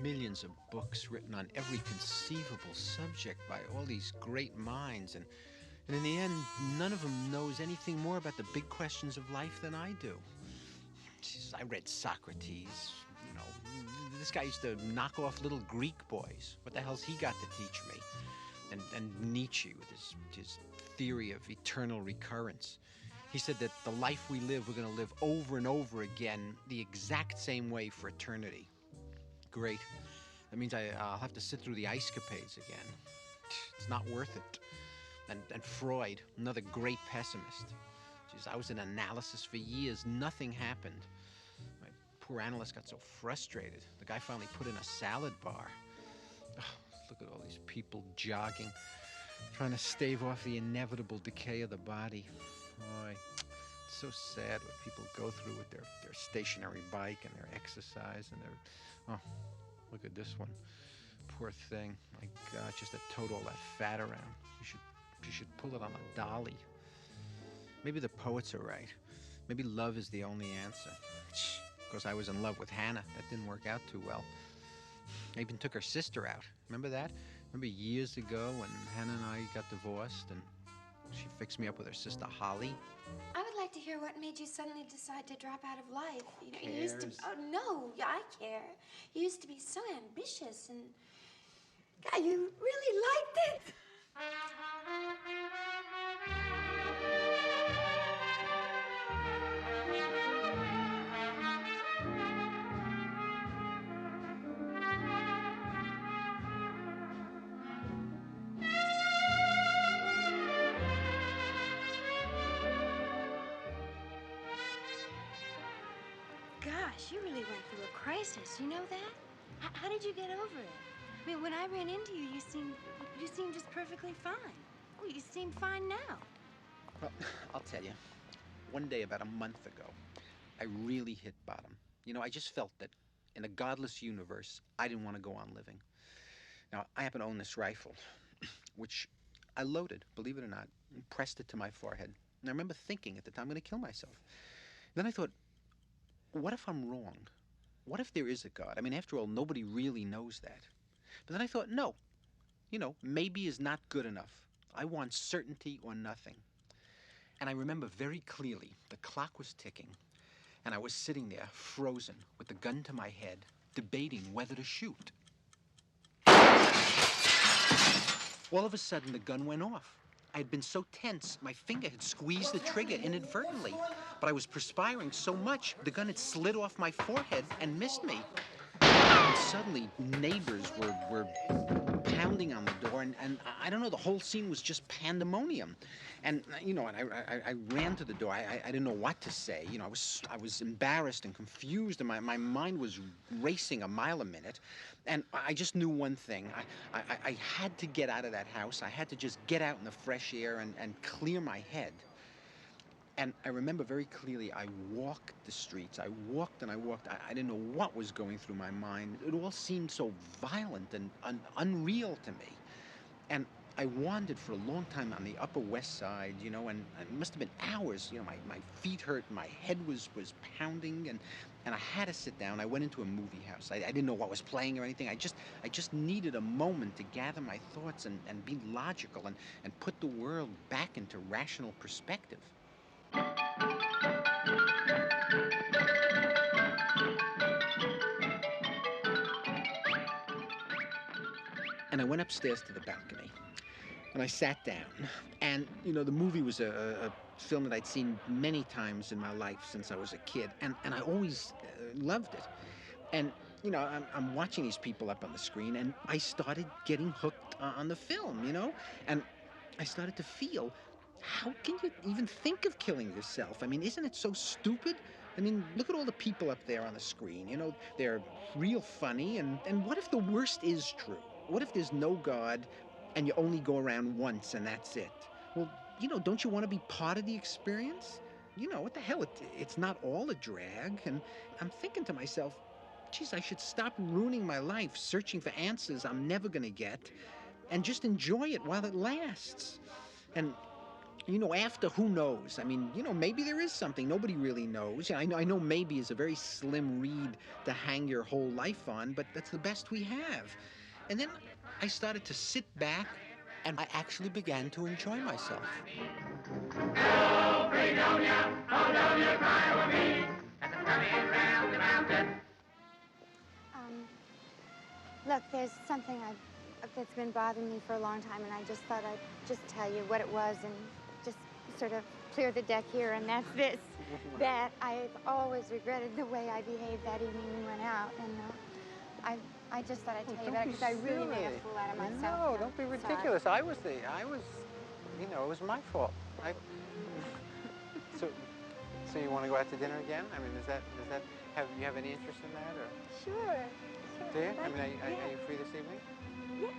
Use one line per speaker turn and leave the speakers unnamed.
millions of books written on every conceivable subject by all these great minds, and in the end, none of them knows anything more about the big questions of life than I do. Jeez, I read Socrates, you know. This guy used to knock off little Greek boys. What the hell's he got to teach me? And Nietzsche with his theory of eternal recurrence. He said that the life we live, we're going to live over and over again the exact same way for eternity. Great. That means I'll have to sit through the ice capades again. It's not worth it. And Freud, another great pessimist. Jeez, I was in analysis for years. Nothing happened. My poor analyst got so frustrated. The guy finally put in a salad bar. Oh, look at all these people jogging, trying to stave off the inevitable decay of the body. Boy, it's so sad what people go through with their stationary bike and their exercise and their... Oh, look at this one. Poor thing. My God, just to tote all that fat around. You should pull it on a dolly. Maybe the poets are right. Maybe love is the only answer. Of course, I was in love with Hannah. That didn't work out too well. I even took her sister out. Remember that? Remember years ago when Hannah and I got divorced and she fixed me up with her sister Holly?
I would like to hear what made you suddenly decide to drop out of life.
Who
You used to...
cares?
Oh, no, yeah, I care. You used to be so ambitious and... God, you really liked it. Gosh, you really went through a crisis. You know that? How did you get over it? I mean, when I ran into you, you seemed just perfectly fine. Oh, you seem fine now.
Well, I'll tell you. One day about a month ago, I really hit bottom. You know, I just felt that in a godless universe, I didn't want to go on living. Now, I happen to own this rifle, which I loaded, believe it or not, and pressed it to my forehead. And I remember thinking at the time, I'm going to kill myself. Then I thought, what if I'm wrong? What if there is a God? I mean, after all, nobody really knows that. But then I thought, no, maybe is not good enough. I want certainty or nothing. And I remember very clearly the clock was ticking, and I was sitting there, frozen, with the gun to my head, debating whether to shoot. All of a sudden, the gun went off. I had been so tense, my finger had squeezed the trigger inadvertently. But I was perspiring so much, the gun had slid off my forehead and missed me. And suddenly, neighbors were pounding on the door, and I don't know, the whole scene was just pandemonium. And, and I ran to the door. I didn't know what to say. I was embarrassed and confused, and my mind was racing a mile a minute. And I just knew one thing. I had to get out of that house. I had to just get out in the fresh air and clear my head. And I remember very clearly, I walked the streets. I walked and I walked. I didn't know what was going through my mind. It all seemed so violent and unreal to me. And I wandered for a long time on the Upper West Side, and it must have been hours. My feet hurt, my head was pounding, and I had to sit down. I went into a movie house. I didn't know what was playing or anything. I just needed a moment to gather my thoughts and be logical and put the world back into rational perspective. And I went upstairs to the balcony, and I sat down. And, the movie was a film that I'd seen many times in my life since I was a kid, and I always loved it. And, I'm watching these people up on the screen, and I started getting hooked on the film, And I started to feel, how can you even think of killing yourself? I mean, isn't it so stupid? I mean, look at all the people up there on the screen. They're real funny, and what if the worst is true? What if there's no God and you only go around once and that's it? Well, don't you want to be part of the experience? What the hell? It's not all a drag. And I'm thinking to myself, geez, I should stop ruining my life searching for answers I'm never going to get and just enjoy it while it lasts. And You know, after, who knows? I mean, you know, maybe there is something. Nobody really knows. Yeah, I know maybe is a very slim reed to hang your whole life on, but that's the best we have. And then I started to sit back, and I actually began to enjoy myself.
Look, there's something that's been bothering me for a long time, and I just thought I'd just tell you what it was and just sort of clear the deck here, and that's this. That I've always regretted the way I behaved that evening we went out, and I just thought I'd tell you about it because I really made a fool out of myself.
No, don't be ridiculous.
Sorry.
You know, it was my fault. So you want to go out to dinner again? I mean, have you have any interest in that, or?
Sure.
Do you? I mean,
Yeah.
are you free this evening?
Yeah.